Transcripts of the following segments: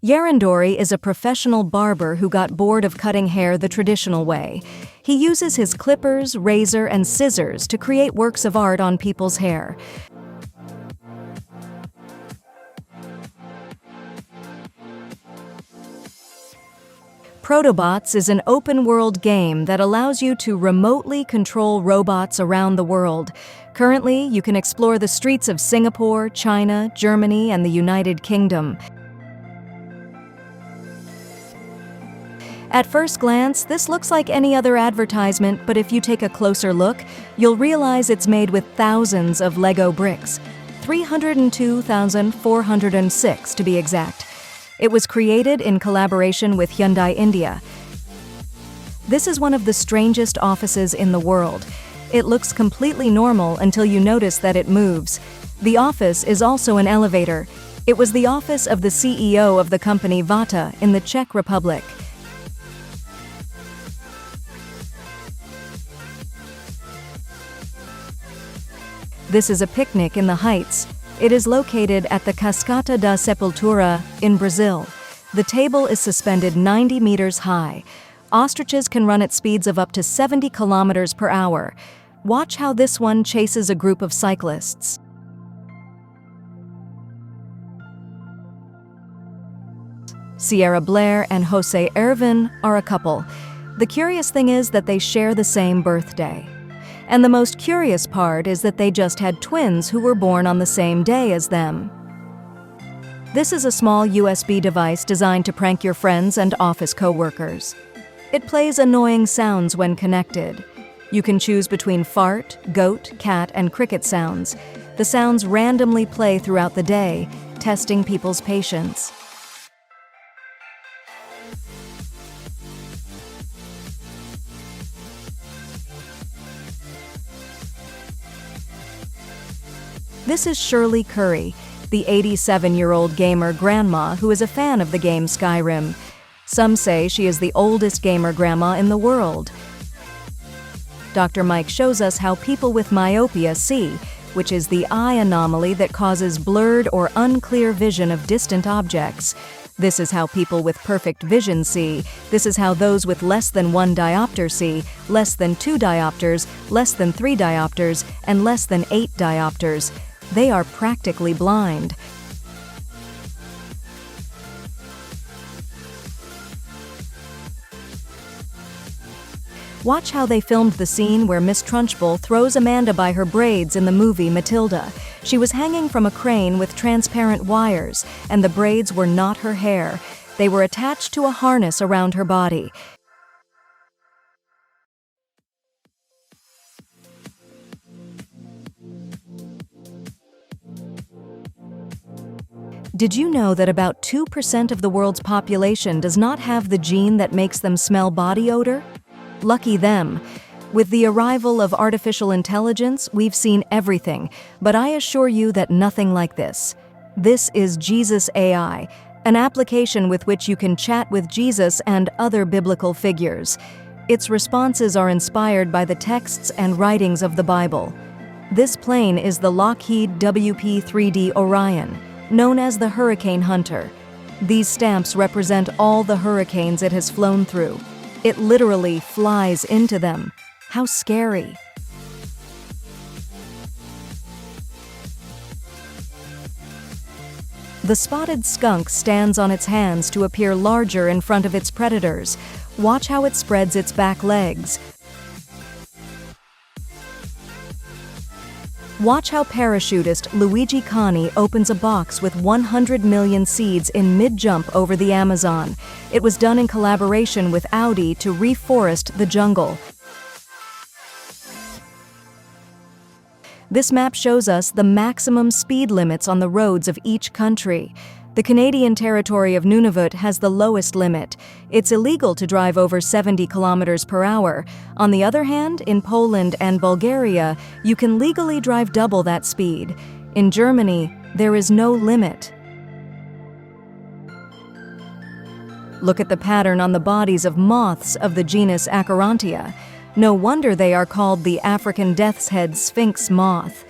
Yarandori is a professional barber who got bored of cutting hair the traditional way. He uses his clippers, razor, and scissors to create works of art on people's hair. Protobots is an open-world game that allows you to remotely control robots around the world. Currently, you can explore the streets of Singapore, China, Germany, and the United Kingdom. At first glance, this looks like any other advertisement, but if you take a closer look, you'll realize it's made with thousands of Lego bricks. 302,406 to be exact. It was created in collaboration with Hyundai India. This is one of the strangest offices in the world. It looks completely normal until you notice that it moves. The office is also an elevator. It was the office of the CEO of the company Vata in the Czech Republic. This is a picnic in the Heights. It is located at the Cascata da Sepultura in Brazil. The table is suspended 90 meters high. Ostriches can run at speeds of up to 70 kilometers per hour. Watch how this one chases a group of cyclists. Sierra Blair and Jose Ervin are a couple. The curious thing is that they share the same birthday. And the most curious part is that they just had twins who were born on the same day as them. This is a small USB device designed to prank your friends and office co-workers. It plays annoying sounds when connected. You can choose between fart, goat, cat, and cricket sounds. The sounds randomly play throughout the day, testing people's patience. This is Shirley Curry, the 87-year-old gamer grandma who is a fan of the game Skyrim. Some say she is the oldest gamer grandma in the world. Dr. Mike shows us how people with myopia see, which is the eye anomaly that causes blurred or unclear vision of distant objects. This is how people with perfect vision see. This is how those with less than 1 diopter see, less than 2 diopters, less than 3 diopters, and less than 8 diopters. They are practically blind. Watch how they filmed the scene where Miss Trunchbull throws Amanda by her braids in the movie Matilda. She was hanging from a crane with transparent wires, and the braids were not her hair. They were attached to a harness around her body. Did you know that about 2% of the world's population does not have the gene that makes them smell body odor? Lucky them. With the arrival of artificial intelligence, we've seen everything, but I assure you that nothing like this. This is Jesus AI, an application with which you can chat with Jesus and other biblical figures. Its responses are inspired by the texts and writings of the Bible. This plane is the Lockheed WP-3D Orion, known as the Hurricane Hunter. These stamps represent all the hurricanes it has flown through. It literally flies into them. How scary. The spotted skunk stands on its hands to appear larger in front of its predators. Watch how it spreads its back legs. Watch how parachutist Luigi Cani opens a box with 100 million seeds in mid-jump over the Amazon. It was done in collaboration with Audi to reforest the jungle. This map shows us the maximum speed limits on the roads of each country. The Canadian territory of Nunavut has the lowest limit. It's illegal to drive over 70 kilometers per hour. On the other hand, in Poland and Bulgaria, you can legally drive double that speed. In Germany, there is no limit. Look at the pattern on the bodies of moths of the genus Acherontia. No wonder they are called the African death's head sphinx moth.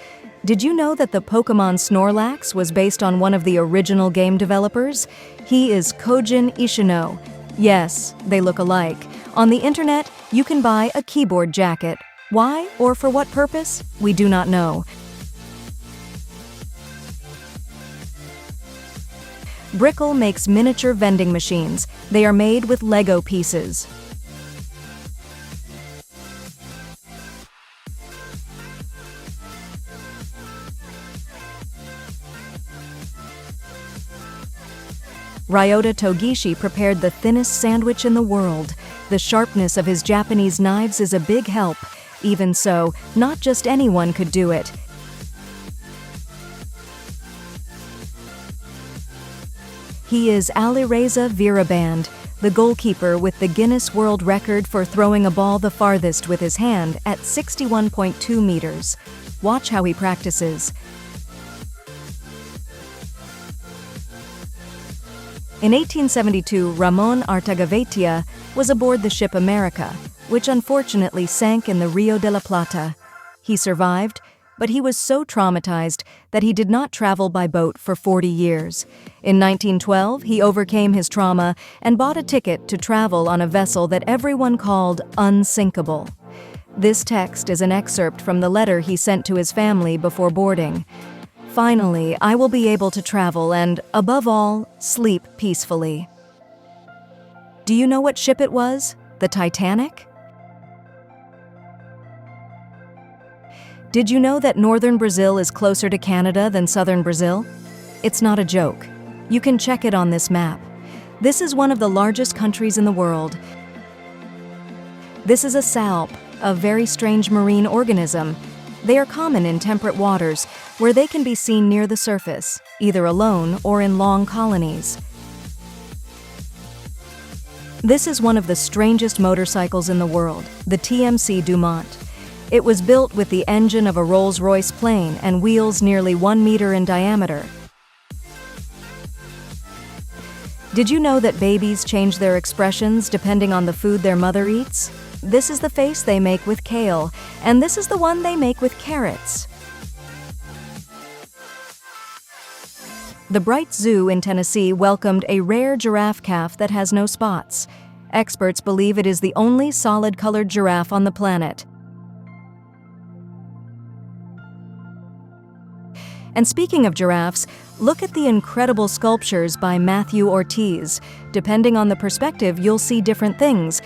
Did you know that the Pokemon Snorlax was based on one of the original game developers? He is Kojin Ishino. Yes, they look alike. On the internet, you can buy a keyboard jacket. Why or for what purpose? We do not know. Brickell makes miniature vending machines. They are made with Lego pieces. Ryota Togishi prepared the thinnest sandwich in the world. The sharpness of his Japanese knives is a big help. Even so, not just anyone could do it. He is Alireza Viraband, the goalkeeper with the Guinness World Record for throwing a ball the farthest with his hand at 61.2 meters. Watch how he practices. In 1872, Ramon Artagaveitia was aboard the ship America, which unfortunately sank in the Rio de la Plata. He survived, but he was so traumatized that he did not travel by boat for 40 years. In 1912, he overcame his trauma and bought a ticket to travel on a vessel that everyone called unsinkable. This text is an excerpt from the letter he sent to his family before boarding. Finally, I will be able to travel and, above all, sleep peacefully. Do you know what ship it was? The Titanic? Did you know that northern Brazil is closer to Canada than southern Brazil? It's not a joke. You can check it on this map. This is one of the largest countries in the world. This is a salp, a very strange marine organism. They are common in temperate waters, where they can be seen near the surface, either alone or in long colonies. This is one of the strangest motorcycles in the world, the TMC Dumont. It was built with the engine of a Rolls-Royce plane and wheels nearly 1 meter in diameter. Did you know that babies change their expressions depending on the food their mother eats? This is the face they make with kale, and this is the one they make with carrots. The Bright Zoo in Tennessee welcomed a rare giraffe calf that has no spots. Experts believe it is the only solid-colored giraffe on the planet. And speaking of giraffes, look at the incredible sculptures by Matthew Ortiz. Depending on the perspective, you'll see different things.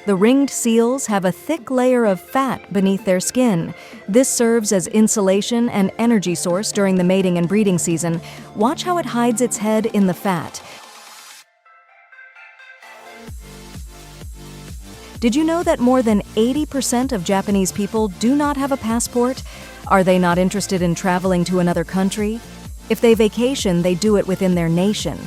The ringed seals have a thick layer of fat beneath their skin. This serves as insulation and energy source during the mating and breeding season. Watch how it hides its head in the fat. Did you know that more than 80% of Japanese people do not have a passport? Are they not interested in traveling to another country? If they vacation, they do it within their nation.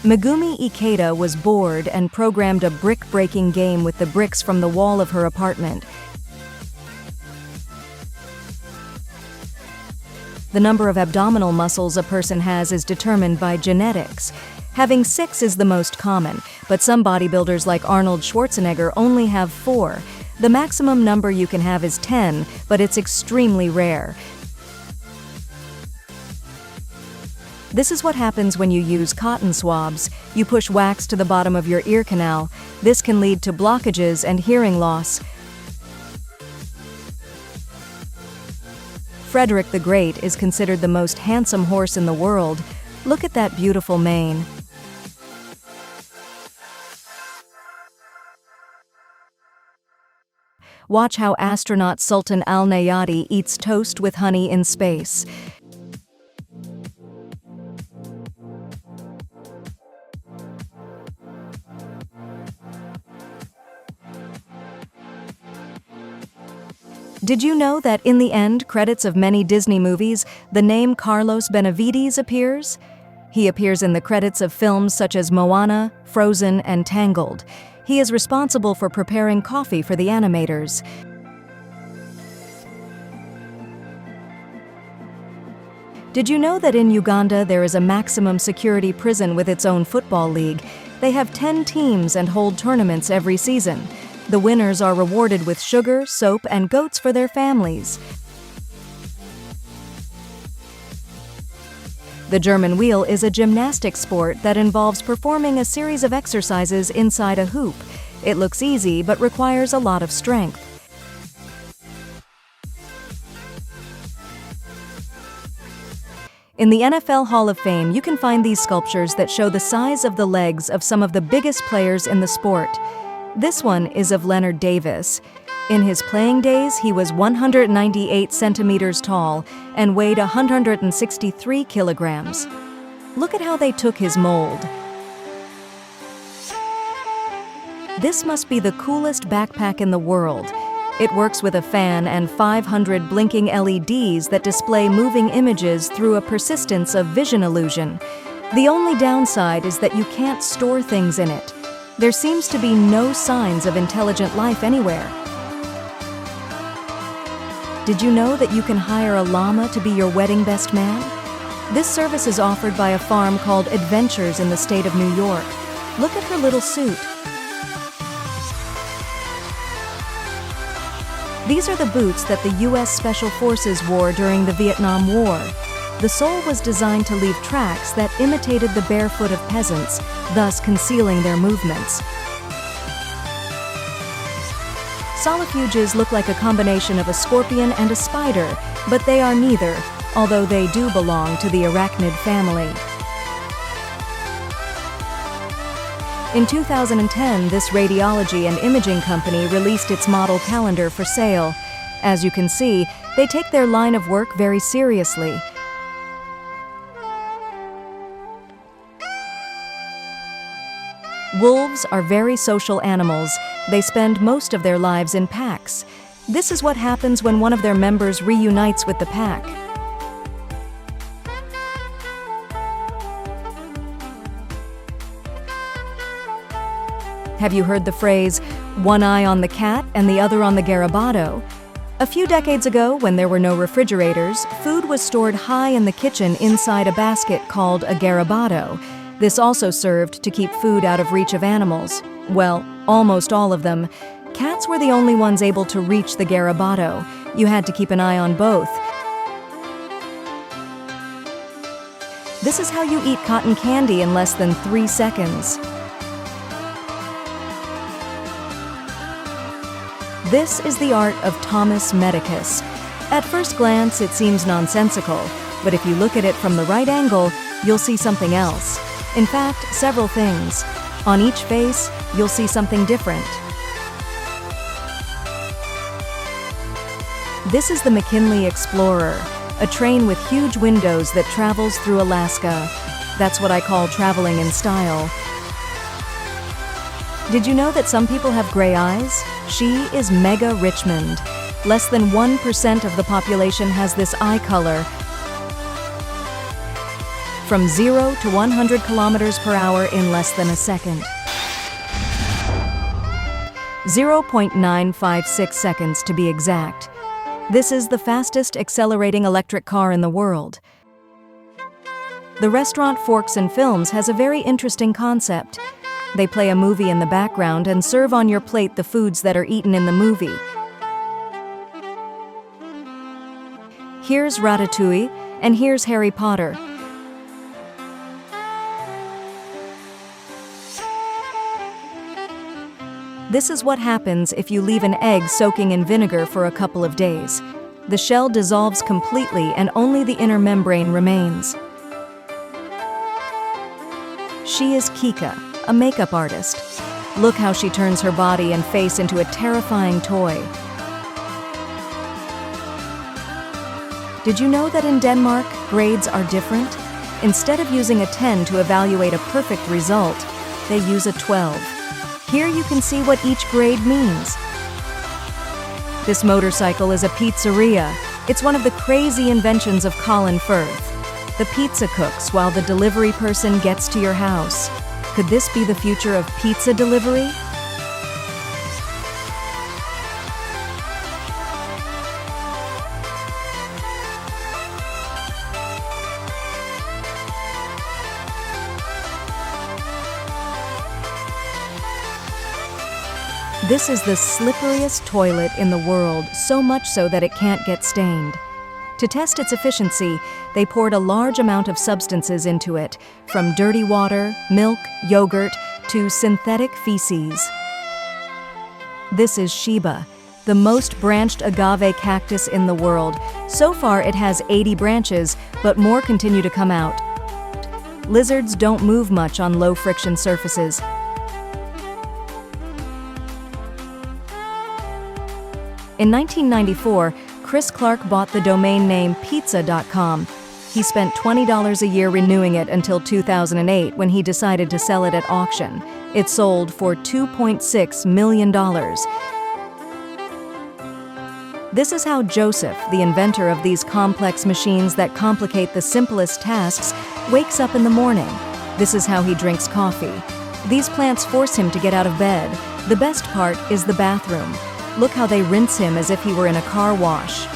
Megumi Ikeda was bored and programmed a brick-breaking game with the bricks from the wall of her apartment. The number of abdominal muscles a person has is determined by genetics. Having 6 is the most common, but some bodybuilders like Arnold Schwarzenegger only have 4. The maximum number you can have is 10, but it's extremely rare. This is what happens when you use cotton swabs. You push wax to the bottom of your ear canal. This can lead to blockages and hearing loss. Frederick the Great is considered the most handsome horse in the world. Look at that beautiful mane. Watch how astronaut Sultan Al-Nayati eats toast with honey in space. Did you know that in the end credits of many Disney movies, the name Carlos Benavides appears? He appears in the credits of films such as Moana, Frozen, and Tangled. He is responsible for preparing coffee for the animators. Did you know that in Uganda there is a maximum security prison with its own football league? They have 10 teams and hold tournaments every season. The winners are rewarded with sugar, soap, and goats for their families. The German wheel is a gymnastic sport that involves performing a series of exercises inside a hoop. It looks easy but requires a lot of strength. In the NFL Hall of Fame, you can find these sculptures that show the size of the legs of some of the biggest players in the sport. This one is of Leonard Davis. In his playing days, he was 198 centimeters tall and weighed 163 kilograms. Look at how they took his mold. This must be the coolest backpack in the world. It works with a fan and 500 blinking LEDs that display moving images through a persistence of vision illusion. The only downside is that you can't store things in it. There seems to be no signs of intelligent life anywhere. Did you know that you can hire a llama to be your wedding best man? This service is offered by a farm called Adventures in the state of New York. Look at her little suit. These are the boots that the U.S. Special Forces wore during the Vietnam War. The sole was designed to leave tracks that imitated the bare foot of peasants, thus concealing their movements. Solifuges look like a combination of a scorpion and a spider, but they are neither, although they do belong to the arachnid family. In 2010, this radiology and imaging company released its model calendar for sale. As you can see, they take their line of work very seriously. Wolves are very social animals. They spend most of their lives in packs. This is what happens when one of their members reunites with the pack. Have you heard the phrase, one eye on the cat and the other on the garabado? A few decades ago, when there were no refrigerators, food was stored high in the kitchen inside a basket called a garabado. This also served to keep food out of reach of animals. Well, almost all of them. Cats were the only ones able to reach the garabado. You had to keep an eye on both. This is how you eat cotton candy in less than 3 seconds. This is the art of Thomas Medicus. At first glance, it seems nonsensical, but if you look at it from the right angle, you'll see something else. In fact, several things. On each face, you'll see something different. This is the McKinley Explorer, a train with huge windows that travels through Alaska. That's what I call traveling in style. Did you know that some people have gray eyes? She is Mega Richmond. Less than 1% of the population has this eye color. From 0 to 100 kilometers per hour in less than a second. 0.956 seconds to be exact. This is the fastest accelerating electric car in the world. The restaurant Forks and Films has a very interesting concept. They play a movie in the background and serve on your plate the foods that are eaten in the movie. Here's Ratatouille, and here's Harry Potter. This is what happens if you leave an egg soaking in vinegar for a couple of days. The shell dissolves completely and only the inner membrane remains. She is Kika, a makeup artist. Look how she turns her body and face into a terrifying toy. Did you know that in Denmark, grades are different? Instead of using a 10 to evaluate a perfect result, they use a 12. Here you can see what each grade means. This motorcycle is a pizzeria. It's one of the crazy inventions of Colin Firth. The pizza cooks while the delivery person gets to your house. Could this be the future of pizza delivery? This is the slipperiest toilet in the world, so much so that it can't get stained. To test its efficiency, they poured a large amount of substances into it, from dirty water, milk, yogurt, to synthetic feces. This is Sheba, the most branched agave cactus in the world. So far it has 80 branches, but more continue to come out. Lizards don't move much on low-friction surfaces. In 1994, Chris Clark bought the domain name pizza.com. He spent $20 a year renewing it until 2008 when he decided to sell it at auction. It sold for $2.6 million. This is how Joseph, the inventor of these complex machines that complicate the simplest tasks, wakes up in the morning. This is how he drinks coffee. These plants force him to get out of bed. The best part is the bathroom. Look how they rinse him as if he were in a car wash.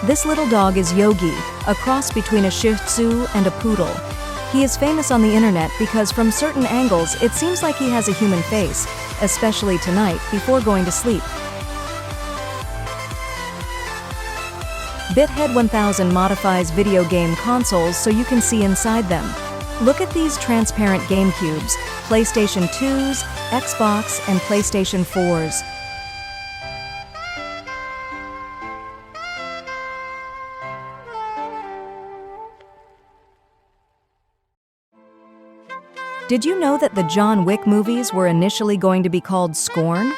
This little dog is Yogi, a cross between a Shih Tzu and a poodle. He is famous on the internet because from certain angles it seems like he has a human face, especially tonight before going to sleep. BitHead 1000 modifies video game consoles so you can see inside them. Look at these transparent game cubes, PlayStation 2s, Xbox, and PlayStation 4s. Did you know that the John Wick movies were initially going to be called Scorn?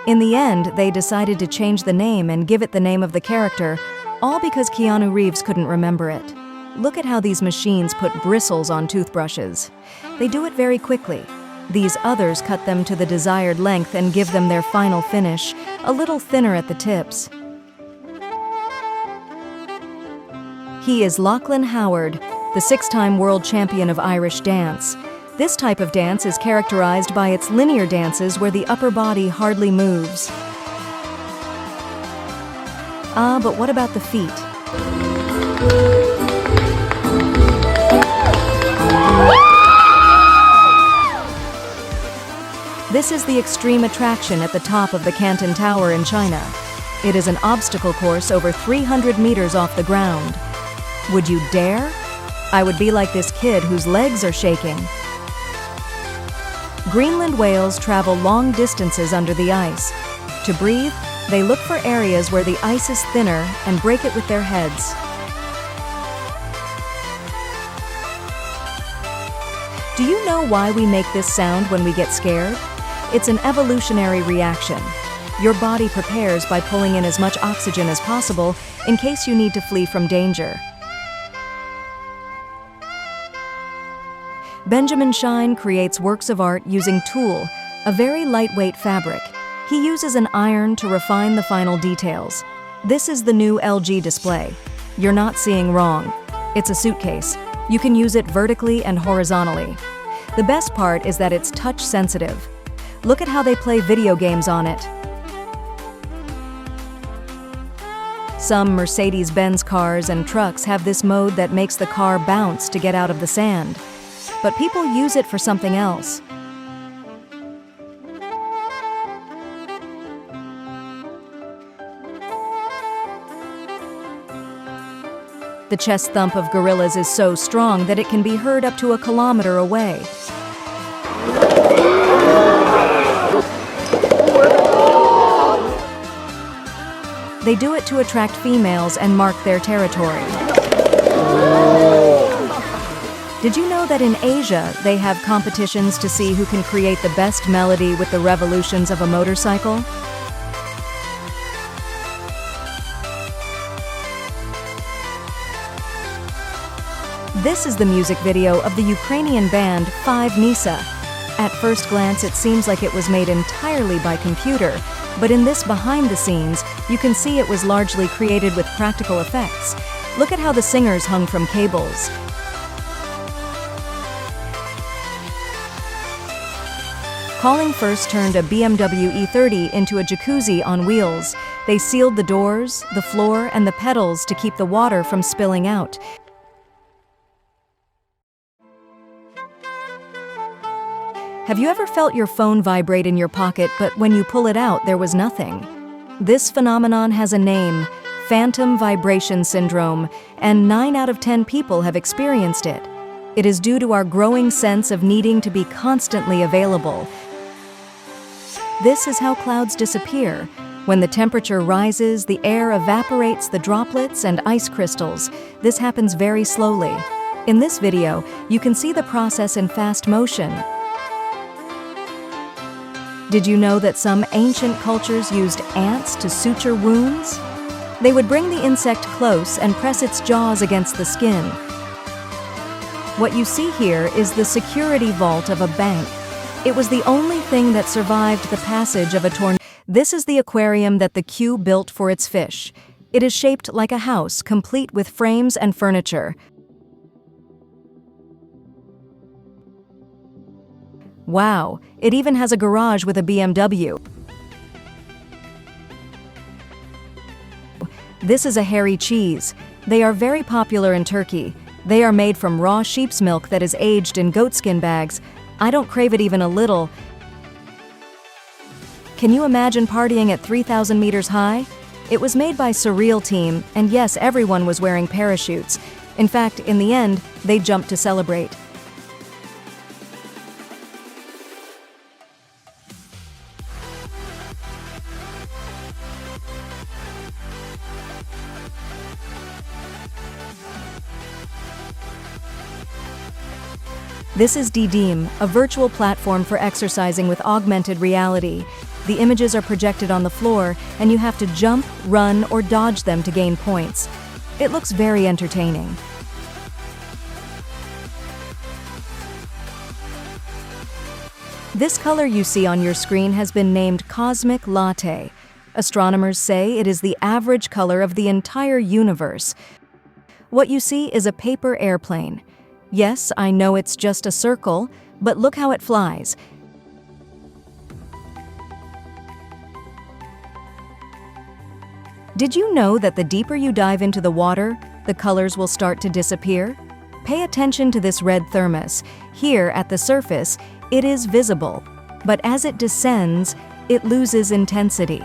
In the end, they decided to change the name and give it the name of the character, all because Keanu Reeves couldn't remember it. Look at how these machines put bristles on toothbrushes. They do it very quickly. These others cut them to the desired length and give them their final finish, a little thinner at the tips. He is Lachlan Howard, the 6-time world champion of Irish dance. This type of dance is characterized by its linear dances where the upper body hardly moves. But what about the feet? This is the extreme attraction at the top of the Canton Tower in China. It is an obstacle course over 300 meters off the ground. Would you dare? I would be like this kid whose legs are shaking. Greenland whales travel long distances under the ice. To breathe, they look for areas where the ice is thinner and break it with their heads. Do you know why we make this sound when we get scared? It's an evolutionary reaction. Your body prepares by pulling in as much oxygen as possible in case you need to flee from danger. Benjamin Shine creates works of art using tulle, a very lightweight fabric. He uses an iron to refine the final details. This is the new LG display. You're not seeing wrong. It's a suitcase. You can use it vertically and horizontally. The best part is that it's touch sensitive. Look at how they play video games on it. Some Mercedes-Benz cars and trucks have this mode that makes the car bounce to get out of the sand. But people use it for something else. The chest thump of gorillas is so strong that it can be heard up to a kilometer away. They do it to attract females and mark their territory. Did you know that in Asia, they have competitions to see who can create the best melody with the revolutions of a motorcycle? This is the music video of the Ukrainian band Five Nisa. At first glance, it seems like it was made entirely by computer, but in this behind the scenes, you can see it was largely created with practical effects. Look at how the singers hung from cables. Calling First turned a BMW E30 into a jacuzzi on wheels. They sealed the doors, the floor, and the pedals to keep the water from spilling out. Have you ever felt your phone vibrate in your pocket, but when you pull it out, there was nothing? This phenomenon has a name: phantom vibration syndrome, and 9 out of 10 people have experienced it. It is due to our growing sense of needing to be constantly available. This is how clouds disappear. When the temperature rises, the air evaporates the droplets and ice crystals. This happens very slowly. In this video, you can see the process in fast motion. Did you know that some ancient cultures used ants to suture wounds? They would bring the insect close and press its jaws against the skin. What you see here is the security vault of a bank. It was the only thing that survived the passage of a tornado. This is the aquarium that the Q built for its fish. It is shaped like a house, complete with frames and furniture. Wow, it even has a garage with a BMW. This is a hairy cheese. They are very popular in Turkey. They are made from raw sheep's milk that is aged in goatskin bags. I don't crave it even a little. Can you imagine partying at 3,000 meters high? It was made by Surreal Team, and yes, everyone was wearing parachutes. In fact, in the end, they jumped to celebrate. This is Didim, a virtual platform for exercising with augmented reality. The images are projected on the floor, and you have to jump, run, or dodge them to gain points. It looks very entertaining. This color you see on your screen has been named Cosmic Latte. Astronomers say it is the average color of the entire universe. What you see is a paper airplane. Yes, I know it's just a circle, but look how it flies. Did you know that the deeper you dive into the water, the colors will start to disappear? Pay attention to this red thermos. Here at the surface, it is visible, but as it descends, it loses intensity.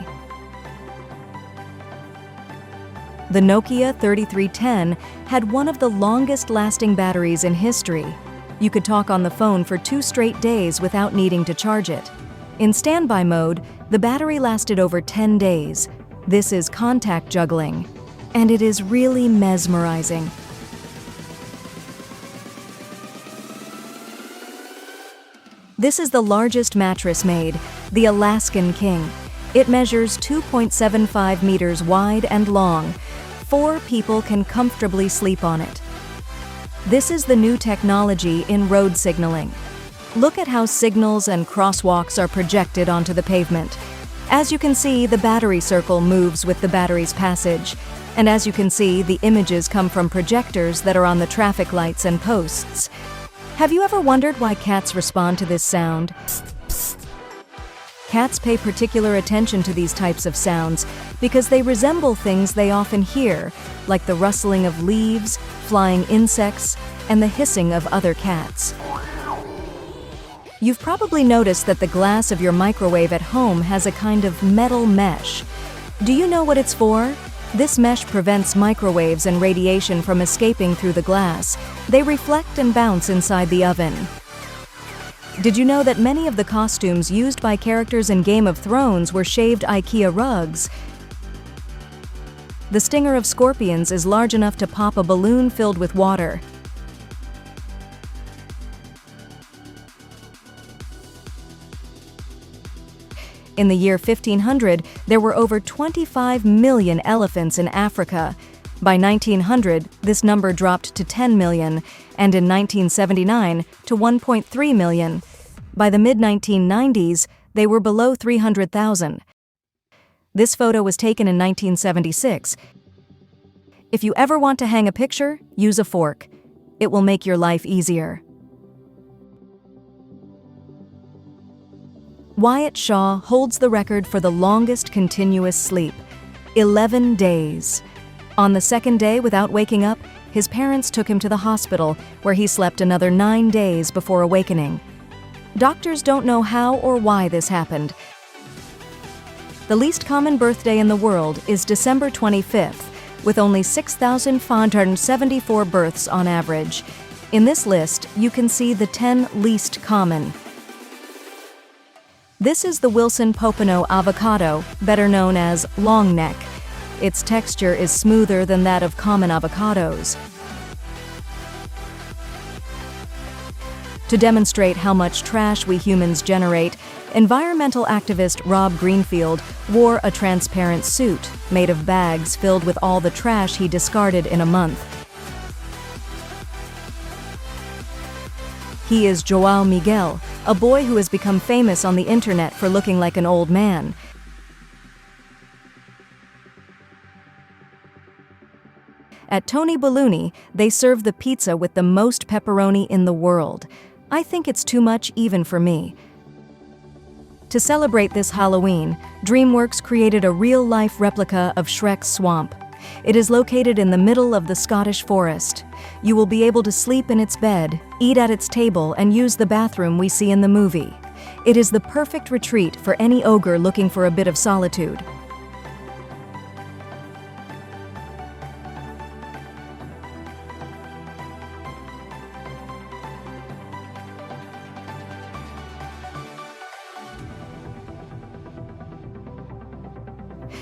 The Nokia 3310 had one of the longest-lasting batteries in history. You could talk on the phone for 2 straight days without needing to charge it. In standby mode, the battery lasted over 10 days. This is contact juggling, and it is really mesmerizing. This is the largest mattress made, the Alaskan King. It measures 2.75 meters wide and long. 4 people can comfortably sleep on it. This is the new technology in road signaling. Look at how signals and crosswalks are projected onto the pavement. As you can see, the battery circle moves with the battery's passage. And as you can see, the images come from projectors that are on the traffic lights and posts. Have you ever wondered why cats respond to this sound? Cats pay particular attention to these types of sounds because they resemble things they often hear, like the rustling of leaves, flying insects, and the hissing of other cats. You've probably noticed that the glass of your microwave at home has a kind of metal mesh. Do you know what it's for? This mesh prevents microwaves and radiation from escaping through the glass. They reflect and bounce inside the oven. Did you know that many of the costumes used by characters in Game of Thrones were shaved IKEA rugs? The stinger of scorpions is large enough to pop a balloon filled with water. In the year 1500, there were over 25 million elephants in Africa. By 1900, this number dropped to 10 million, and in 1979 to 1.3 million. By the mid-1990s, they were below 300,000. This photo was taken in 1976. If you ever want to hang a picture, use a fork. It will make your life easier. Wyatt Shaw holds the record for the longest continuous sleep. 11 days. On the second day, without waking up, his parents took him to the hospital, where he slept another 9 days before awakening. Doctors don't know how or why this happened. The least common birthday in the world is December 25th, with only 6,574 births on average. In this list, you can see the 10 least common. This is the Wilson Pompano avocado, better known as long neck. Its texture is smoother than that of common avocados. To demonstrate how much trash we humans generate, environmental activist Rob Greenfield wore a transparent suit made of bags filled with all the trash he discarded in a month. He is João Miguel, a boy who has become famous on the internet for looking like an old man. At Tony Ballooni, they serve the pizza with the most pepperoni in the world. I think it's too much even for me. To celebrate this Halloween, DreamWorks created a real-life replica of Shrek's swamp. It is located in the middle of the Scottish forest. You will be able to sleep in its bed, eat at its table, and use the bathroom we see in the movie. It is the perfect retreat for any ogre looking for a bit of solitude.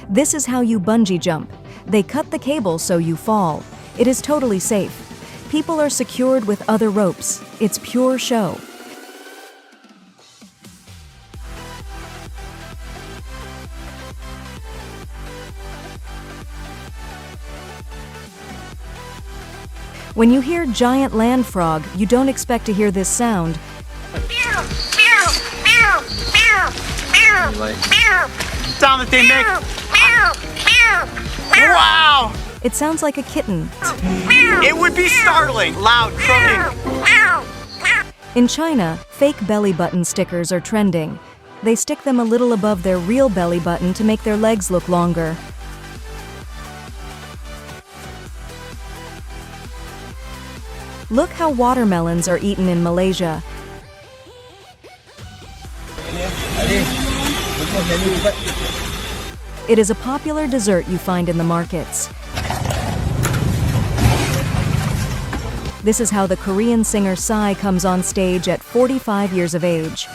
This is how you bungee jump. They cut the cable so you fall. It is totally safe. People are secured with other ropes. It's pure show. When you hear giant land frog, you don't expect to hear this sound. Sound that they make. Wow! It sounds like a kitten. It would be startling, loud, croaking. In China, fake belly button stickers are trending. They stick them a little above their real belly button to make their legs look longer. Look how watermelons are eaten in Malaysia. It is a popular dessert you find in the markets. This is how the Korean singer Psy comes on stage at 45 years of age.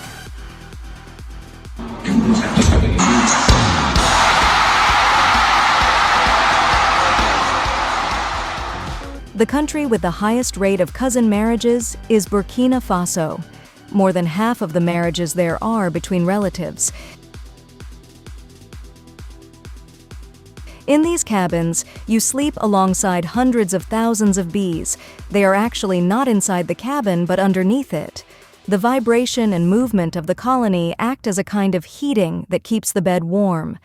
The country with the highest rate of cousin marriages is Burkina Faso. More than half of the marriages there are between relatives. In these cabins, you sleep alongside hundreds of thousands of bees. They are actually not inside the cabin, but underneath it. The vibration and movement of the colony act as a kind of heating that keeps the bed warm.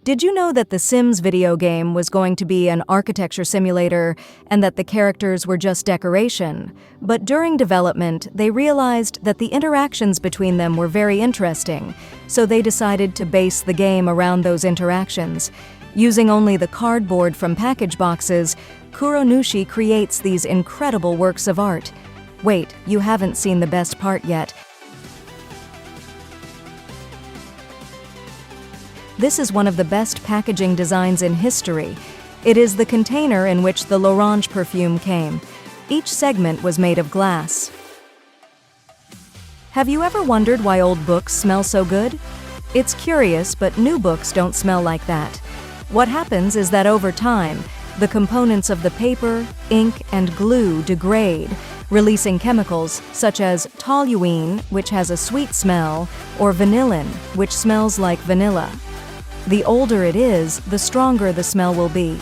Did you know that the Sims video game was going to be an architecture simulator and that the characters were just decoration? But during development, they realized that the interactions between them were very interesting, so they decided to base the game around those interactions. Using only the cardboard from package boxes, Kuronushi creates these incredible works of art. Wait, you haven't seen the best part yet. This is one of the best packaging designs in history. It is the container in which the L'Orange perfume came. Each segment was made of glass. Have you ever wondered why old books smell so good? It's curious, but new books don't smell like that. What happens is that over time, the components of the paper, ink, and glue degrade, releasing chemicals such as toluene, which has a sweet smell, or vanillin, which smells like vanilla. The older it is, the stronger the smell will be.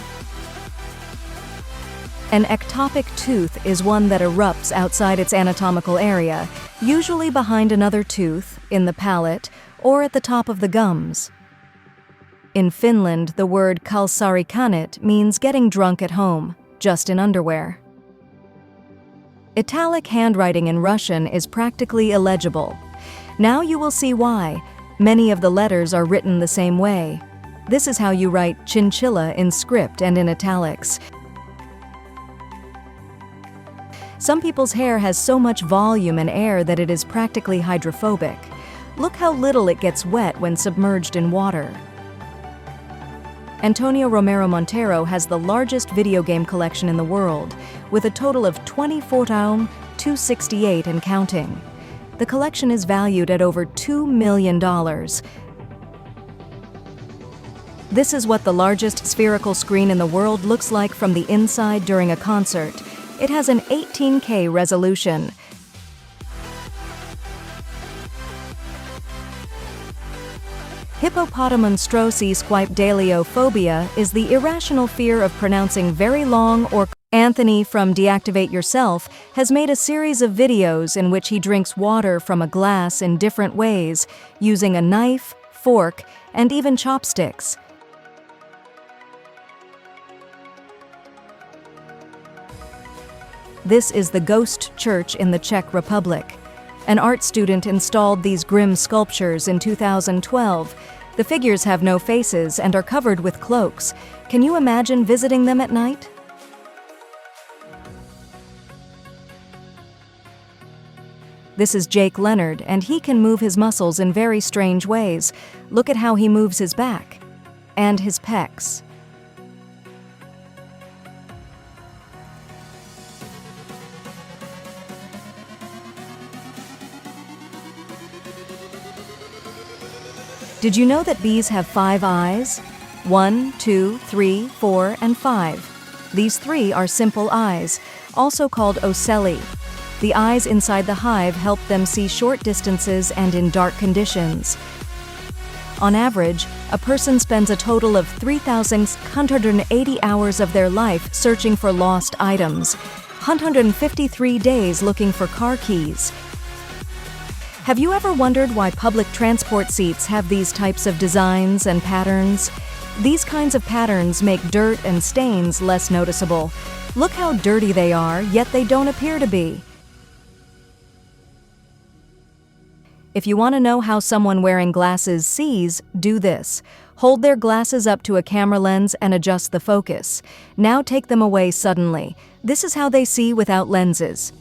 An ectopic tooth is one that erupts outside its anatomical area, usually behind another tooth, in the palate, or at the top of the gums. In Finland, the word kalsarikanit means getting drunk at home, just in underwear. Italic handwriting in Russian is practically illegible. Now you will see why. Many of the letters are written the same way. This is how you write chinchilla in script and in italics. Some people's hair has so much volume and air that it is practically hydrophobic. Look how little it gets wet when submerged in water. Antonio Romero Montero has the largest video game collection in the world, with a total of 24,268 and counting. The collection is valued at over $2 million. This is what the largest spherical screen in the world looks like from the inside during a concert. It has an 18K resolution. Hippopotamonstrosi-squipedaliophobia is the irrational fear of pronouncing very long or Anthony from Deactivate Yourself has made a series of videos in which he drinks water from a glass in different ways, using a knife, fork, and even chopsticks. This is the Ghost Church in the Czech Republic. An art student installed these grim sculptures in 2012. The figures have no faces and are covered with cloaks. Can you imagine visiting them at night? This is Jake Leonard, and he can move his muscles in very strange ways. Look at how he moves his back and his pecs. Did you know that bees have 5 eyes? 1, 2, 3, 4, and 5. These 3 are simple eyes, also called ocelli. The eyes inside the hive help them see short distances and in dark conditions. On average, a person spends a total of 3,180 hours of their life searching for lost items, 153 days looking for car keys. Have you ever wondered why public transport seats have these types of designs and patterns? These kinds of patterns make dirt and stains less noticeable. Look how dirty they are, yet they don't appear to be. If you want to know how someone wearing glasses sees, do this. Hold their glasses up to a camera lens and adjust the focus. Now take them away suddenly. This is how they see without lenses.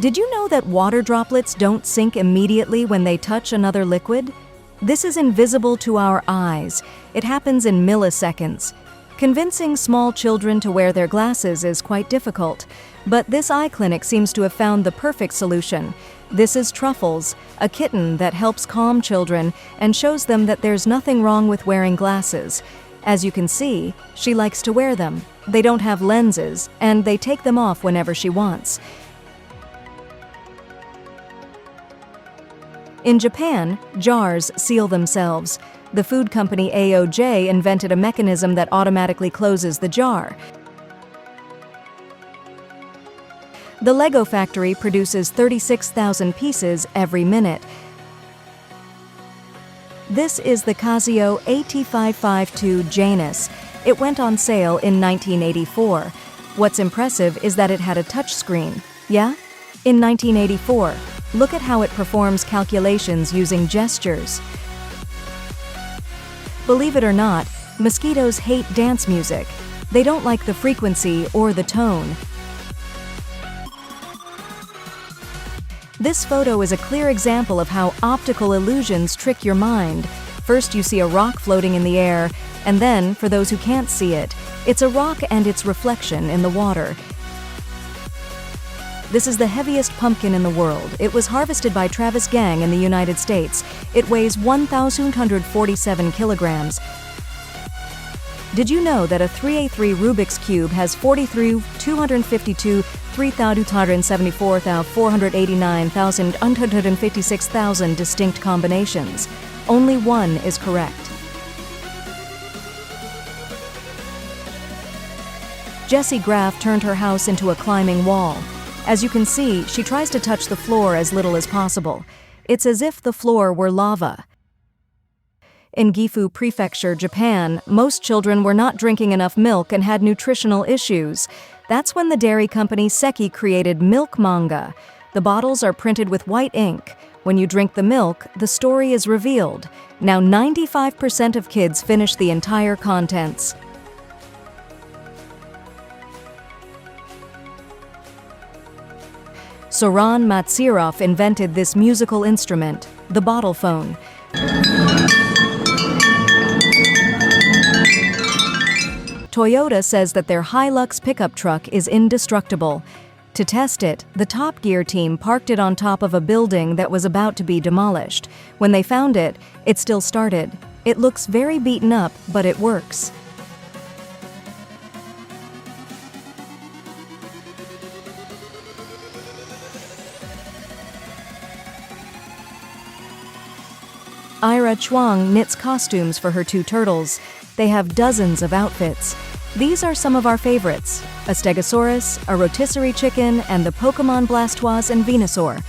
Did you know that water droplets don't sink immediately when they touch another liquid? This is invisible to our eyes. It happens in milliseconds. Convincing small children to wear their glasses is quite difficult, but this eye clinic seems to have found the perfect solution. This is Truffles, a kitten that helps calm children and shows them that there's nothing wrong with wearing glasses. As you can see, she likes to wear them. They don't have lenses, and they take them off whenever she wants. In Japan, jars seal themselves. The food company AOJ invented a mechanism that automatically closes the jar. The Lego factory produces 36,000 pieces every minute. This is the Casio AT552 Janus. It went on sale in 1984. What's impressive is that it had a touchscreen. Yeah? In 1984. Look at how it performs calculations using gestures. Believe it or not, mosquitoes hate dance music. They don't like the frequency or the tone. This photo is a clear example of how optical illusions trick your mind. First you see a rock floating in the air, and then, for those who can't see it, it's a rock and its reflection in the water. This is the heaviest pumpkin in the world. It was harvested by Travis Gang in the United States. It weighs 1,147 kilograms. Did you know that a 3A3 Rubik's Cube has 43,252, 3,274,489,156,000 distinct combinations? Only one is correct. Jessie Graff turned her house into a climbing wall. As you can see, she tries to touch the floor as little as possible. It's as if the floor were lava. In Gifu Prefecture, Japan, most children were not drinking enough milk and had nutritional issues. That's when the dairy company Seki created milk manga. The bottles are printed with white ink. When you drink the milk, the story is revealed. Now 95% of kids finish the entire contents. Soran Matsirov invented this musical instrument, the bottle phone. Toyota says that their Hilux pickup truck is indestructible. To test it, the Top Gear team parked it on top of a building that was about to be demolished. When they found it, it still started. It looks very beaten up, but it works. Ira Chuang knits costumes for her 2 turtles. They have dozens of outfits. These are some of our favorites: a Stegosaurus, a rotisserie chicken, and the Pokemon Blastoise and Venusaur.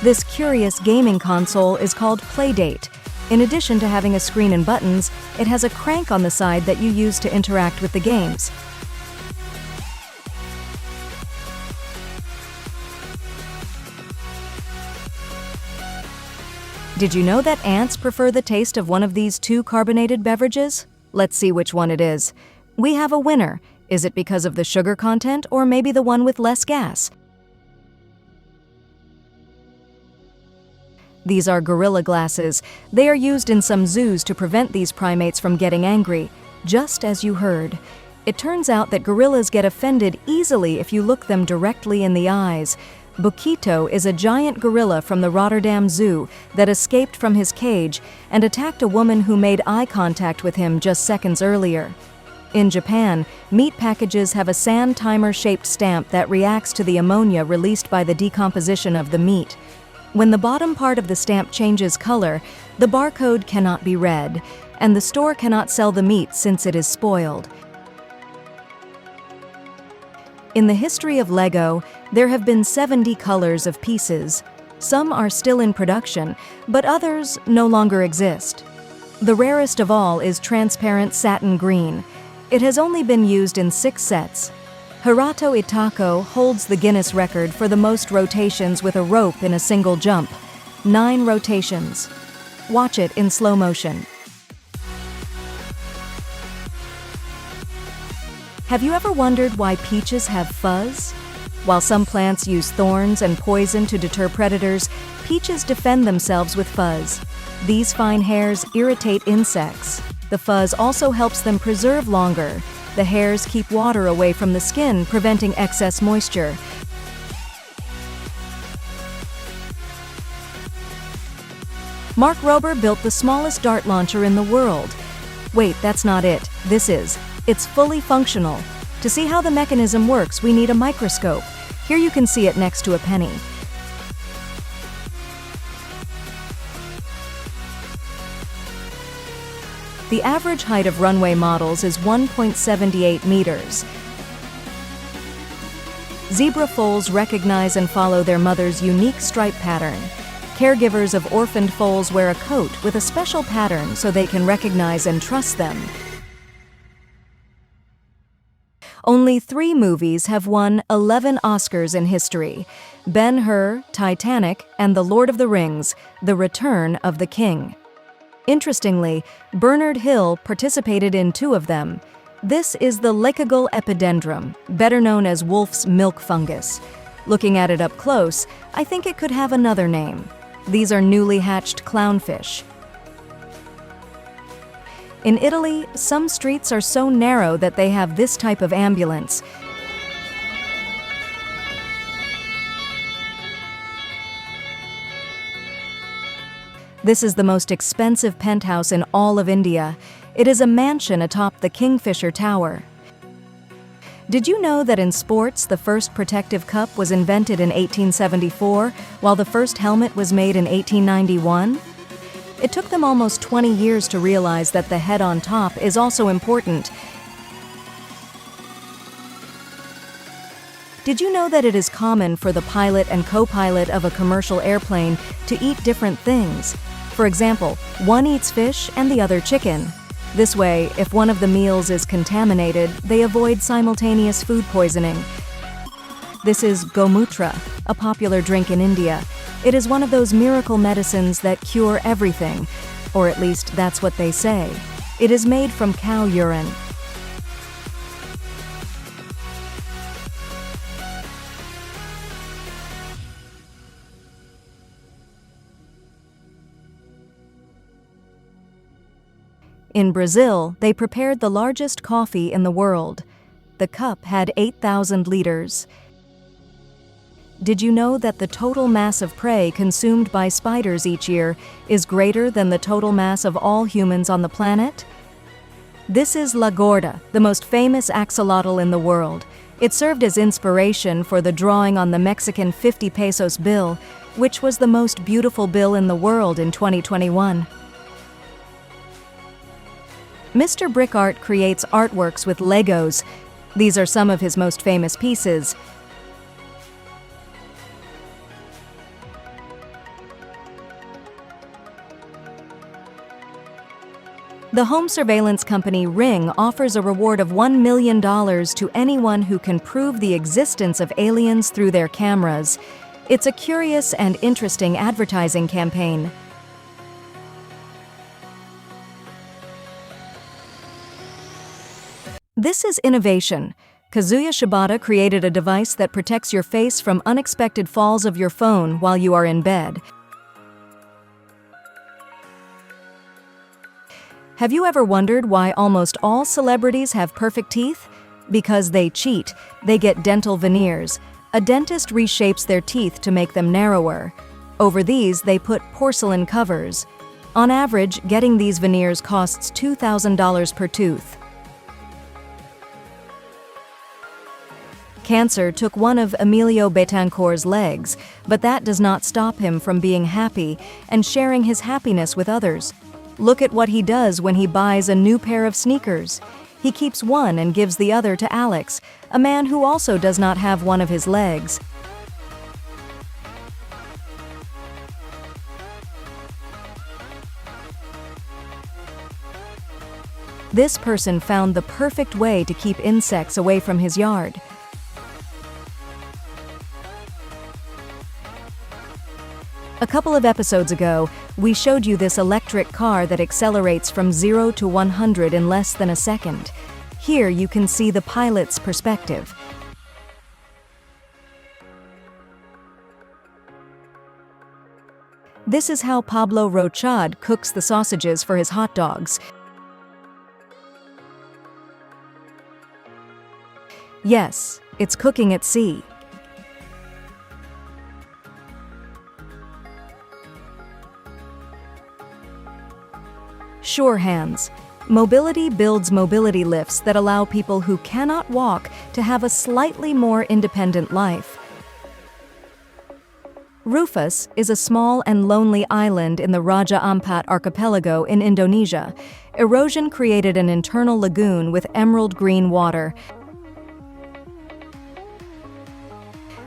This curious gaming console is called Playdate. In addition to having a screen and buttons, it has a crank on the side that you use to interact with the games. Did you know that ants prefer the taste of one of these 2 carbonated beverages? Let's see which one it is. We have a winner. Is it because of the sugar content, or maybe the one with less gas? These are gorilla glasses. They are used in some zoos to prevent these primates from getting angry, just as you heard. It turns out that gorillas get offended easily if you look them directly in the eyes. Bukito is a giant gorilla from the Rotterdam Zoo that escaped from his cage and attacked a woman who made eye contact with him just seconds earlier. In Japan, meat packages have a sand timer-shaped stamp that reacts to the ammonia released by the decomposition of the meat. When the bottom part of the stamp changes color, the barcode cannot be read, and the store cannot sell the meat since it is spoiled. In the history of Lego, there have been 70 colors of pieces. Some are still in production, but others no longer exist. The rarest of all is transparent satin green. It has only been used in 6 sets. Hirato Itako holds the Guinness record for the most rotations with a rope in a single jump. 9 rotations. Watch it in slow motion. Have you ever wondered why peaches have fuzz? While some plants use thorns and poison to deter predators, peaches defend themselves with fuzz. These fine hairs irritate insects. The fuzz also helps them preserve longer. The hairs keep water away from the skin, preventing excess moisture. Mark Rober built the smallest dart launcher in the world. Wait, that's not it. This is. It's fully functional. To see how the mechanism works, we need a microscope. Here you can see it next to a penny. The average height of runway models is 1.78 meters. Zebra foals recognize and follow their mother's unique stripe pattern. Caregivers of orphaned foals wear a coat with a special pattern so they can recognize and trust them. Only 3 movies have won 11 Oscars in history: Ben-Hur, Titanic, and The Lord of the Rings, The Return of the King. Interestingly, Bernard Hill participated in 2 of them. This is the Lecagal epidendrum, better known as wolf's milk fungus. Looking at it up close, I think it could have another name. These are newly hatched clownfish. In Italy, some streets are so narrow that they have this type of ambulance. This is the most expensive penthouse in all of India. It is a mansion atop the Kingfisher Tower. Did you know that in sports, the first protective cup was invented in 1874, while the first helmet was made in 1891? It took them almost 20 years to realize that the head on top is also important. Did you know that it is common for the pilot and co-pilot of a commercial airplane to eat different things? For example, one eats fish and the other chicken. This way, if one of the meals is contaminated, they avoid simultaneous food poisoning. This is gomutra, a popular drink in India. It is one of those miracle medicines that cure everything, or at least that's what they say. It is made from cow urine. In Brazil, they prepared the largest coffee in the world. The cup had 8,000 liters. Did you know that the total mass of prey consumed by spiders each year is greater than the total mass of all humans on the planet? This is La Gorda, the most famous axolotl in the world. It served as inspiration for the drawing on the Mexican 50 pesos bill, which was the most beautiful bill in the world in 2021. Mr. Brick Art creates artworks with Legos. These are some of his most famous pieces. The home surveillance company Ring offers a reward of $1 million to anyone who can prove the existence of aliens through their cameras. It's a curious and interesting advertising campaign. This is innovation. Kazuya Shibata created a device that protects your face from unexpected falls of your phone while you are in bed. Have you ever wondered why almost all celebrities have perfect teeth? Because they cheat. They get dental veneers. A dentist reshapes their teeth to make them narrower. Over these, they put porcelain covers. On average, getting these veneers costs $2,000 per tooth. Cancer took one of Emilio Betancourt's legs, but that does not stop him from being happy and sharing his happiness with others. Look at what he does when he buys a new pair of sneakers. He keeps one and gives the other to Alex, a man who also does not have one of his legs. This person found the perfect way to keep insects away from his yard. A couple of episodes ago, we showed you this electric car that accelerates from 0 to 100 in less than a second. Here you can see the pilot's perspective. This is how Pablo Rochad cooks the sausages for his hot dogs. Yes, it's cooking at sea. Sure Hands. Mobility builds mobility lifts that allow people who cannot walk to have a slightly more independent life. Rufus is a small and lonely island in the Raja Ampat archipelago in Indonesia. Erosion created an internal lagoon with emerald green water.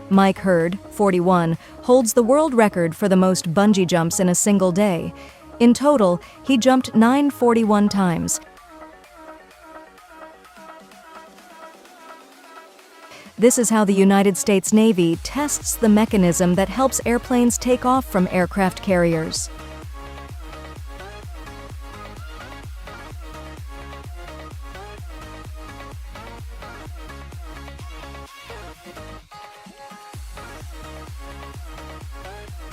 Mike Hurd, 41, holds the world record for the most bungee jumps in a single day. In total, he jumped 941 times. This is how the United States Navy tests the mechanism that helps airplanes take off from aircraft carriers.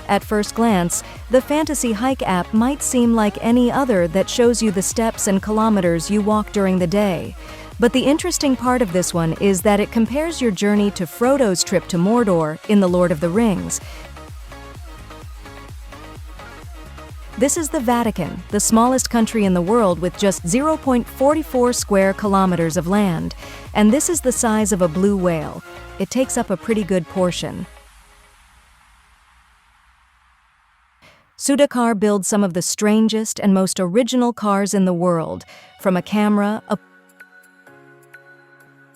At first glance, the Fantasy Hike app might seem like any other that shows you the steps and kilometers you walk during the day. But the interesting part of this one is that it compares your journey to Frodo's trip to Mordor in The Lord of the Rings. This is the Vatican, the smallest country in the world with just 0.44 square kilometers of land. And this is the size of a blue whale. It takes up a pretty good portion. Sudakar builds some of the strangest and most original cars in the world, from a camera, a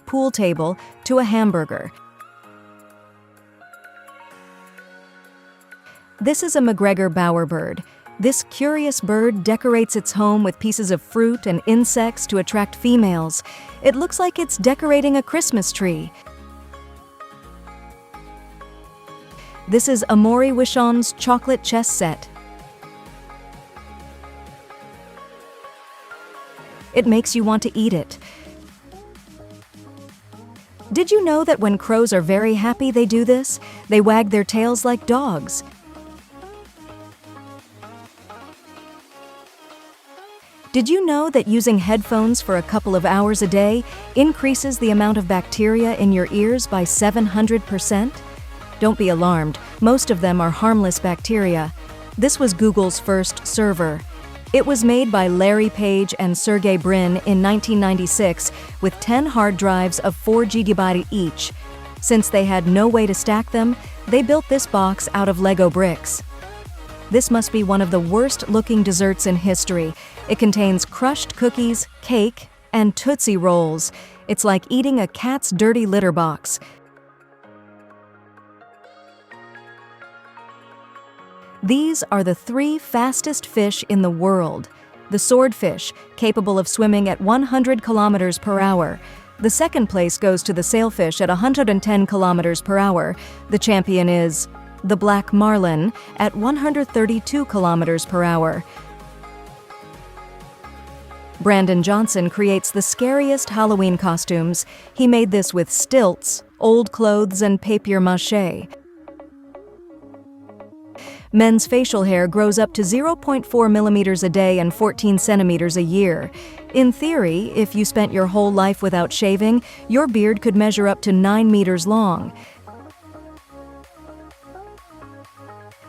pool table, to a hamburger. This is a McGregor bowerbird. This curious bird decorates its home with pieces of fruit and insects to attract females. It looks like it's decorating a Christmas tree. This is Amaury Wichon's chocolate chess set. It makes you want to eat it. Did you know that when crows are very happy they do this? They wag their tails like dogs. Did you know that using headphones for a couple of hours a day increases the amount of bacteria in your ears by 700%? Don't be alarmed, most of them are harmless bacteria. This was Google's first server. It was made by Larry Page and Sergey Brin in 1996 with 10 hard drives of 4 GB each. Since they had no way to stack them, they built this box out of Lego bricks. This must be one of the worst-looking desserts in history. It contains crushed cookies, cake, and Tootsie Rolls. It's like eating a cat's dirty litter box. These are the 3 fastest fish in the world. The swordfish, capable of swimming at 100 kilometers per hour. The second place goes to the sailfish at 110 kilometers per hour. The champion is the black marlin at 132 kilometers per hour. Brandon Johnson creates the scariest Halloween costumes. He made this with stilts, old clothes, and papier-mâché. Men's facial hair grows up to 0.4 millimeters a day and 14 centimeters a year. In theory, if you spent your whole life without shaving, your beard could measure up to 9 meters long.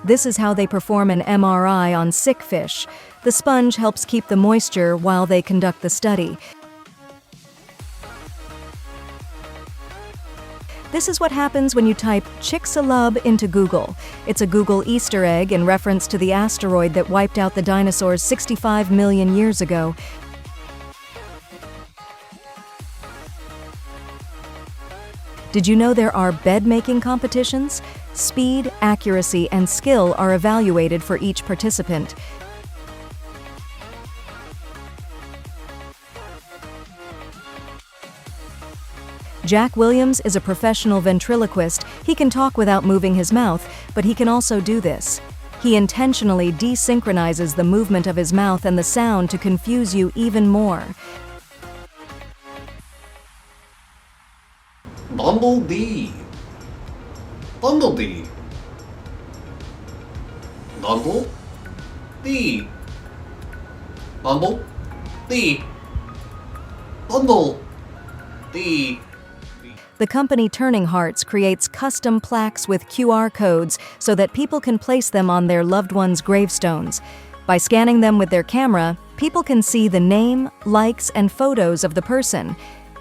This is how they perform an MRI on sick fish. The sponge helps keep the moisture while they conduct the study. This is what happens when you type Chicxulub into Google. It's a Google Easter egg in reference to the asteroid that wiped out the dinosaurs 65 million years ago. Did you know there are bed-making competitions? Speed, accuracy, and skill are evaluated for each participant. Jack Williams is a professional ventriloquist. He can talk without moving his mouth, but he can also do this. He intentionally desynchronizes the movement of his mouth and the sound to confuse you even more. Bumblebee. Bumblebee. Bumble. Bee. Bumble. Bee. Bumble. Bee. The company Turning Hearts creates custom plaques with QR codes so that people can place them on their loved ones' gravestones. By scanning them with their camera, people can see the name, likes, and photos of the person.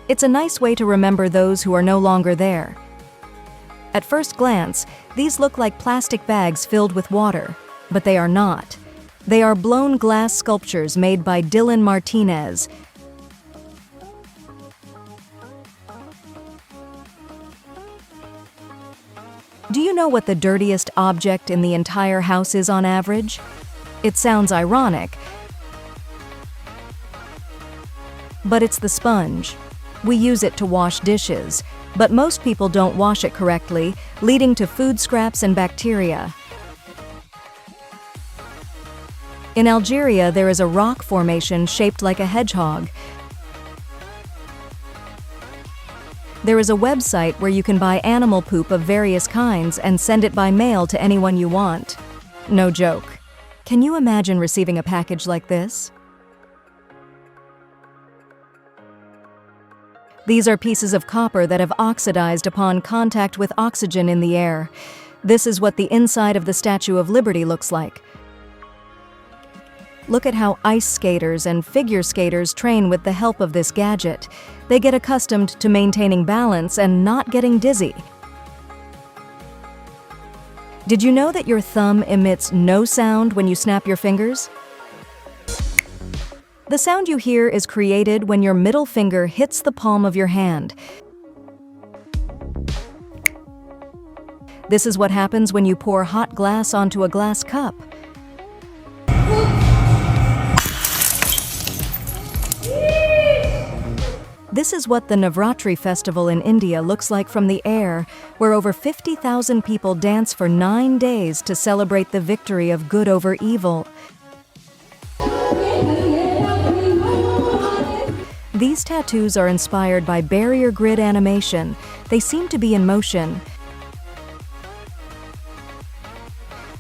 It's a nice way to remember those who are no longer there. At first glance, these look like plastic bags filled with water, but they are not. They are blown glass sculptures made by Dylan Martinez. Do you know what the dirtiest object in the entire house is on average? It sounds ironic, but it's the sponge. We use it to wash dishes, but most people don't wash it correctly, leading to food scraps and bacteria. In Algeria, there is a rock formation shaped like a hedgehog. There is a website where you can buy animal poop of various kinds and send it by mail to anyone you want. No joke. Can you imagine receiving a package like this? These are pieces of copper that have oxidized upon contact with oxygen in the air. This is what the inside of the Statue of Liberty looks like. Look at how ice skaters and figure skaters train with the help of this gadget. They get accustomed to maintaining balance and not getting dizzy. Did you know that your thumb emits no sound when you snap your fingers? The sound you hear is created when your middle finger hits the palm of your hand. This is what happens when you pour hot glass onto a glass cup. This is what the Navratri festival in India looks like from the air, where over 50,000 people dance for 9 days to celebrate the victory of good over evil. These tattoos are inspired by barrier grid animation. They seem to be in motion.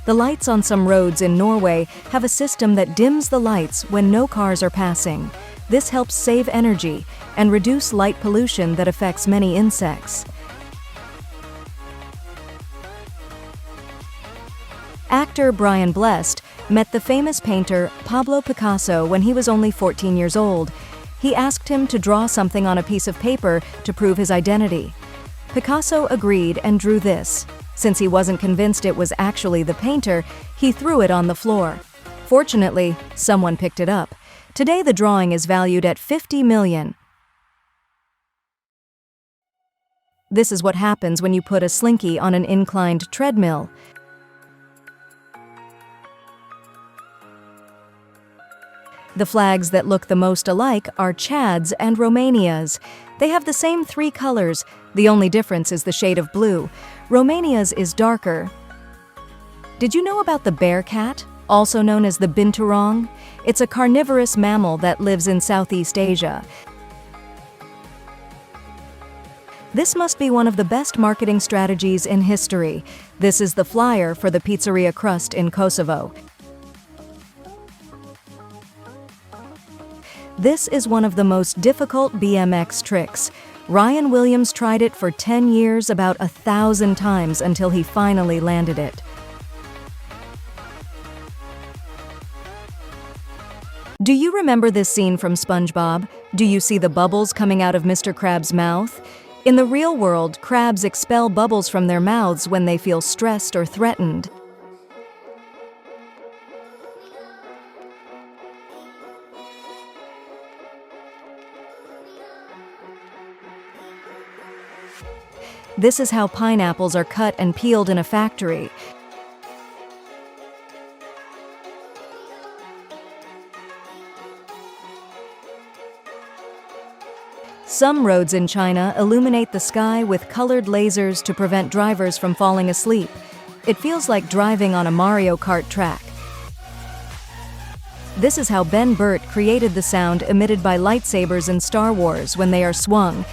The lights on some roads in Norway have a system that dims the lights when no cars are passing. This helps save energy and reduce light pollution that affects many insects. Actor Brian Blessed met the famous painter Pablo Picasso when he was only 14 years old. He asked him to draw something on a piece of paper to prove his identity. Picasso agreed and drew this. Since he wasn't convinced it was actually the painter, he threw it on the floor. Fortunately, someone picked it up. Today the drawing is valued at $50 million. This is what happens when you put a slinky on an inclined treadmill. The flags that look the most alike are Chad's and Romania's. They have the same 3 colors. The only difference is the shade of blue. Romania's is darker. Did you know about the bear cat, also known as the binturong? It's a carnivorous mammal that lives in Southeast Asia. This must be one of the best marketing strategies in history. This is the flyer for the pizzeria crust in Kosovo. This is one of the most difficult BMX tricks. Ryan Williams tried it for 10 years, about 1,000 times, until he finally landed it. Do you remember this scene from SpongeBob? Do you see the bubbles coming out of Mr. Krabs' mouth? In the real world, crabs expel bubbles from their mouths when they feel stressed or threatened. This is how pineapples are cut and peeled in a factory. Some roads in China illuminate the sky with colored lasers to prevent drivers from falling asleep. It feels like driving on a Mario Kart track. This is how Ben Burt created the sound emitted by lightsabers in Star Wars when they are swung.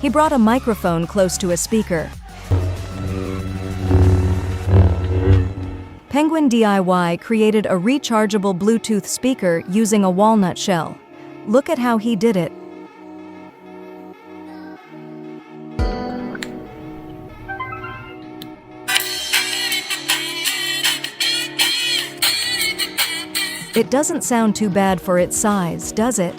He brought a microphone close to a speaker. Penguin DIY created a rechargeable Bluetooth speaker using a walnut shell. Look at how he did it. It doesn't sound too bad for its size, does it?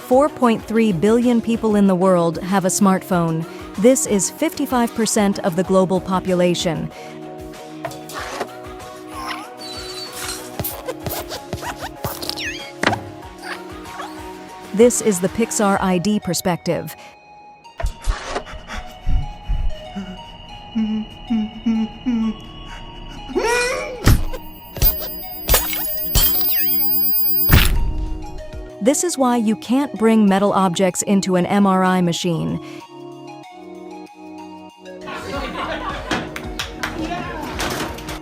4.3 billion people in the world have a smartphone. This is 55% of the global population. This is the Pixar ID perspective. This is why you can't bring metal objects into an MRI machine.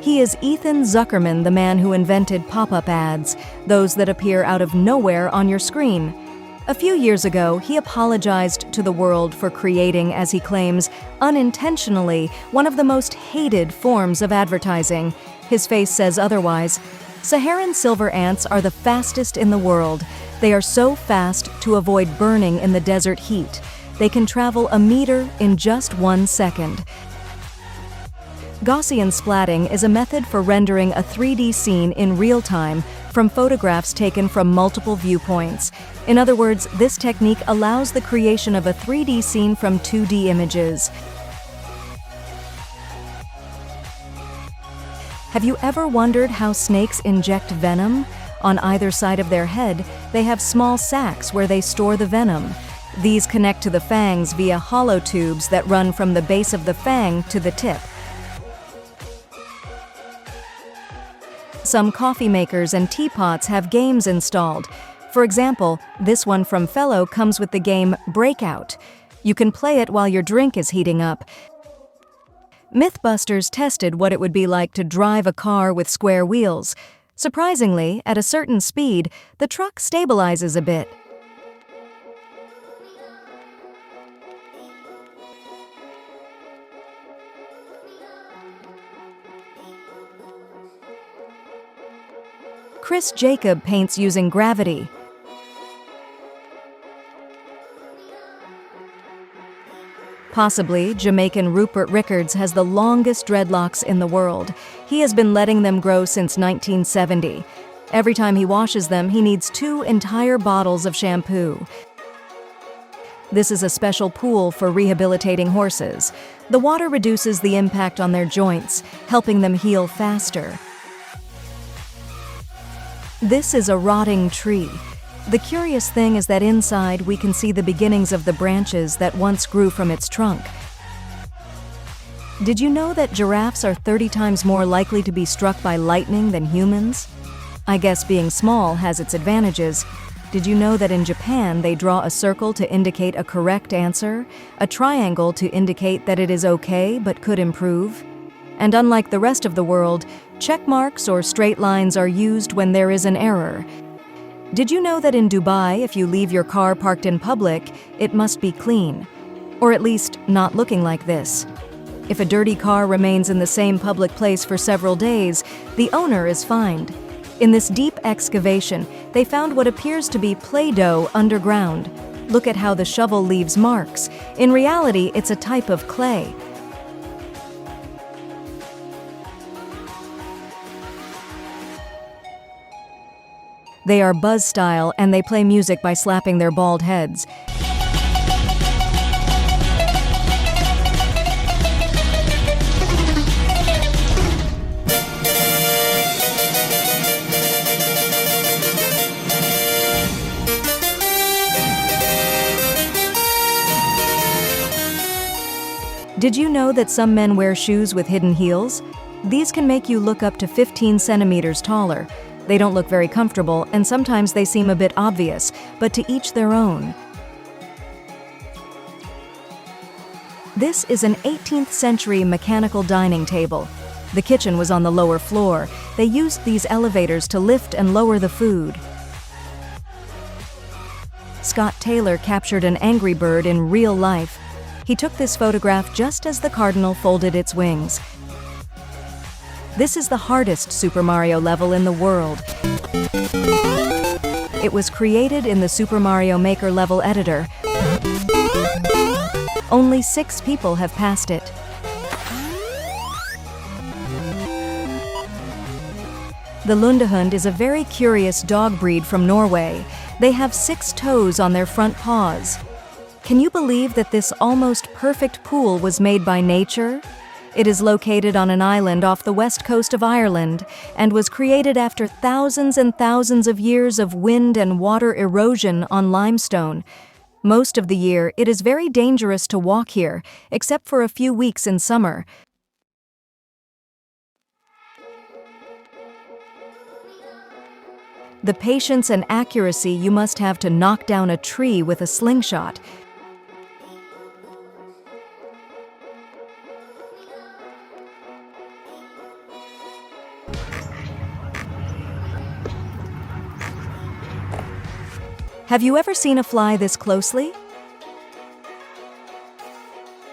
He is Ethan Zuckerman, the man who invented pop-up ads, those that appear out of nowhere on your screen. A few years ago, he apologized to the world for creating, as he claims, unintentionally, one of the most hated forms of advertising. His face says otherwise. Saharan silver ants are the fastest in the world. They are so fast to avoid burning in the desert heat. They can travel a meter in just 1 second. Gaussian splatting is a method for rendering a 3D scene in real time from photographs taken from multiple viewpoints. In other words, this technique allows the creation of a 3D scene from 2D images. Have you ever wondered how snakes inject venom? On either side of their head, they have small sacs where they store the venom. These connect to the fangs via hollow tubes that run from the base of the fang to the tip. Some coffee makers and teapots have games installed. For example, this one from Fellow comes with the game Breakout. You can play it while your drink is heating up. Mythbusters tested what it would be like to drive a car with square wheels. Surprisingly, at a certain speed, the truck stabilizes a bit. Chris Jacob paints using gravity. Possibly, Jamaican Rupert Rickards has the longest dreadlocks in the world. He has been letting them grow since 1970. Every time he washes them, he needs 2 entire bottles of shampoo. This is a special pool for rehabilitating horses. The water reduces the impact on their joints, helping them heal faster. This is a rotting tree. The curious thing is that inside we can see the beginnings of the branches that once grew from its trunk. Did you know that giraffes are 30 times more likely to be struck by lightning than humans? I guess being small has its advantages. Did you know that in Japan they draw a circle to indicate a correct answer, a triangle to indicate that it is okay but could improve? And unlike the rest of the world, check marks or straight lines are used when there is an error. Did you know that in Dubai, if you leave your car parked in public, it must be clean? Or at least not looking like this. If a dirty car remains in the same public place for several days, the owner is fined. In this deep excavation, they found what appears to be Play-Doh underground. Look at how the shovel leaves marks. In reality, it's a type of clay. They are buzz style and they play music by slapping their bald heads. Did you know that some men wear shoes with hidden heels? These can make you look up to 15 centimeters taller. They don't look very comfortable, and sometimes they seem a bit obvious, but to each their own. This is an 18th century mechanical dining table. The kitchen was on the lower floor. They used these elevators to lift and lower the food. Scott Taylor captured an angry bird in real life. He took this photograph just as the cardinal folded its wings. This is the hardest Super Mario level in the world. It was created in the Super Mario Maker level editor. Only 6 people have passed it. The Lundehund is a very curious dog breed from Norway. They have 6 toes on their front paws. Can you believe that this almost perfect pool was made by nature? It is located on an island off the west coast of Ireland and was created after thousands and thousands of years of wind and water erosion on limestone. Most of the year, it is very dangerous to walk here, except for a few weeks in summer. The patience and accuracy you must have to knock down a tree with a slingshot. Have you ever seen a fly this closely?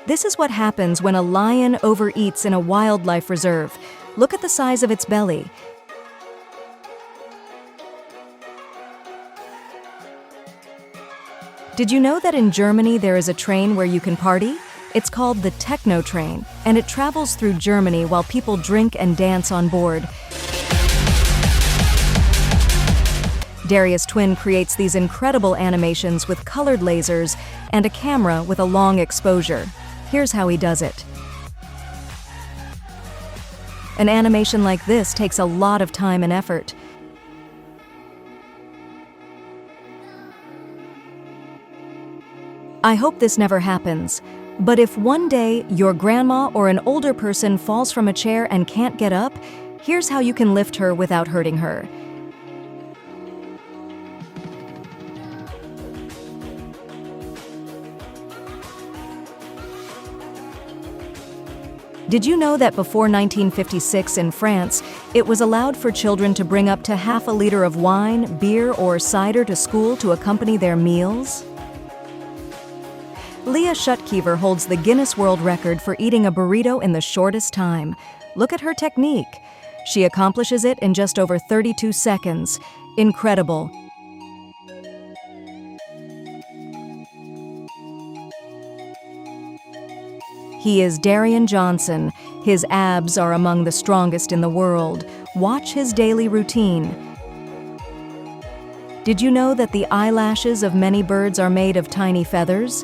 This is what happens when a lion overeats in a wildlife reserve. Look at the size of its belly. Did you know that in Germany there is a train where you can party? It's called the Techno Train, and it travels through Germany while people drink and dance on board. Darius Twin creates these incredible animations with colored lasers and a camera with a long exposure. Here's how he does it. An animation like this takes a lot of time and effort. I hope this never happens, but if one day your grandma or an older person falls from a chair and can't get up, Here's how you can lift her without hurting her. Did you know that before 1956 in France, it was allowed for children to bring up to half a liter of wine, beer, or cider to school to accompany their meals? Leah Schuttkever holds the Guinness World Record for eating a burrito in the shortest time. Look at her technique. She accomplishes it in just over 32 seconds. Incredible. He is Darian Johnson. His abs are among the strongest in the world. Watch his daily routine. Did you know that the eyelashes of many birds are made of tiny feathers?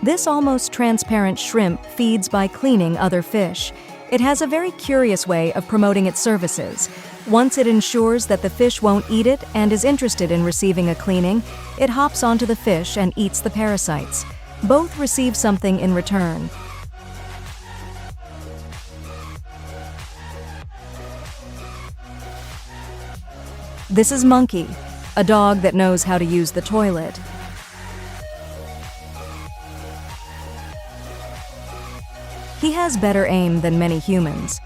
This almost transparent shrimp feeds by cleaning other fish. It has a very curious way of promoting its services. Once it ensures that the fish won't eat it and is interested in receiving a cleaning, it hops onto the fish and eats the parasites. Both receive something in return. This is Monkey, a dog that knows how to use the toilet. He has better aim than many humans.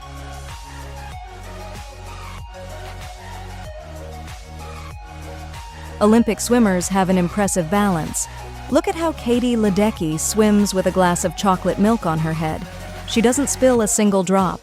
Olympic swimmers have an impressive balance. Look at how Katie Ledecky swims with a glass of chocolate milk on her head. She doesn't spill a single drop.